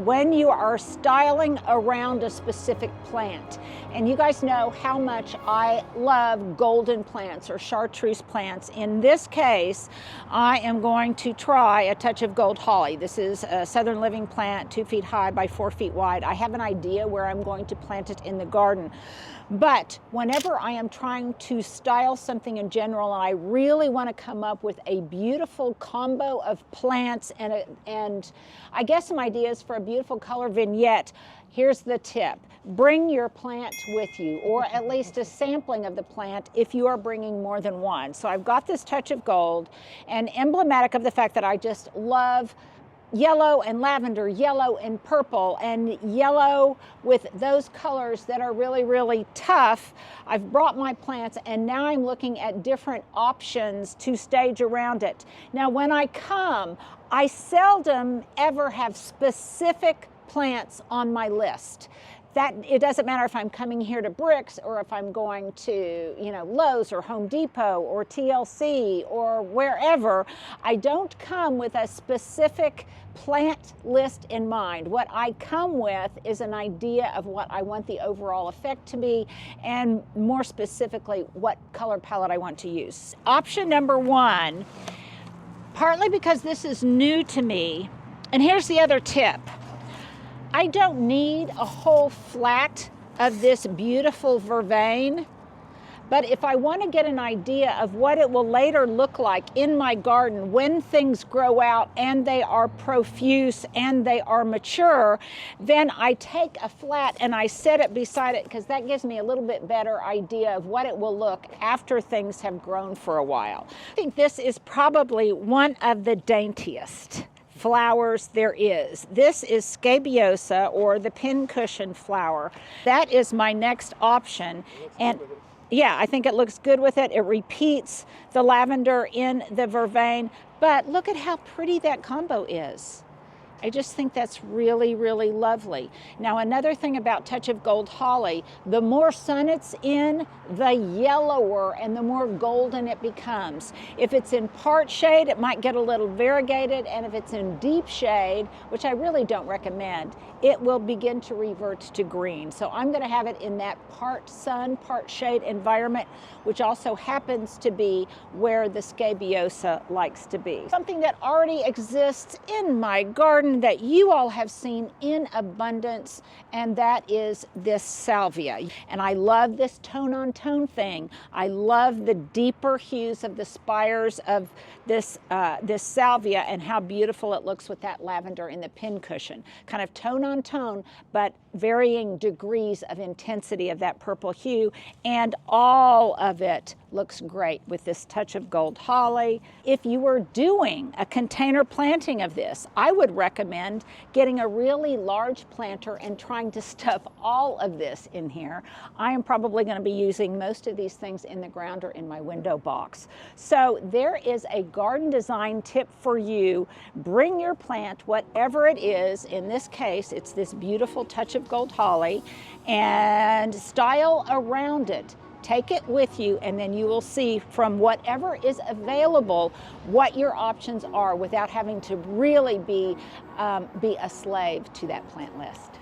When you are styling around a specific plant, and you guys know how much I love golden plants or chartreuse plants. In this case, I am going to try a touch of gold holly. This is a southern living plant, 2 feet high by 4 feet wide. I have an idea where I'm going to plant it in the garden. But whenever I am trying to style something in general, I really want to come up with a beautiful combo of plants and I guess some ideas for a beautiful color vignette. Here's the tip. Bring your plant with you, or at least a sampling of the plant if you are bringing more than one. So I've got this touch of gold, and emblematic of the fact that I just love yellow and lavender, yellow and purple, and yellow with those colors that are really, really tough. I've brought my plants, and now I'm looking at different options to stage around it. Now, when I come, I seldom ever have specific plants on my list. That it doesn't matter if I'm coming here to Bricks or if I'm going to, Lowe's or Home Depot or TLC or wherever. I don't come with a specific plant list in mind. What I come with is an idea of what I want the overall effect to be, and more specifically, what color palette I want to use. Option number one, partly because this is new to me, and here's the other tip. I don't need a whole flat of this beautiful vervain, but if I want to get an idea of what it will later look like in my garden when things grow out and they are profuse and they are mature, then I take a flat and I set it beside it, because that gives me a little bit better idea of what it will look after things have grown for a while. I think this is probably one of the daintiest flowers there is. This is Scabiosa, or the pincushion flower. That is my next option. And yeah, I think it looks good with it. It repeats the lavender in the vervain, but look at how pretty that combo is. I just think that's really, really lovely. Now, another thing about Touch of Gold Holly, the more sun it's in, the yellower and the more golden it becomes. If it's in part shade, it might get a little variegated, and if it's in deep shade, which I really don't recommend, it will begin to revert to green. So I'm going to have it in that part sun, part shade environment, which also happens to be where the Scabiosa likes to be. Something that already exists in my garden that you all have seen in abundance, and that is this salvia. And I love this tone-on-tone thing. I love the deeper hues of the spires of this salvia, and how beautiful it looks with that lavender in the pincushion. Kind of tone-on-tone, but varying degrees of intensity of that purple hue, and all of it looks great with this Touch of Gold Holly. If you were doing a container planting of this, I would recommend getting a really large planter and trying to stuff all of this in here. I am probably going to be using most of these things in the ground or in my window box. So there is a garden design tip for you. Bring your plant, whatever it is. In this case, it's this beautiful Touch of Gold Holly, and style around it. Take it with you, and then you will see from whatever is available what your options are without having to really be a slave to that plant list.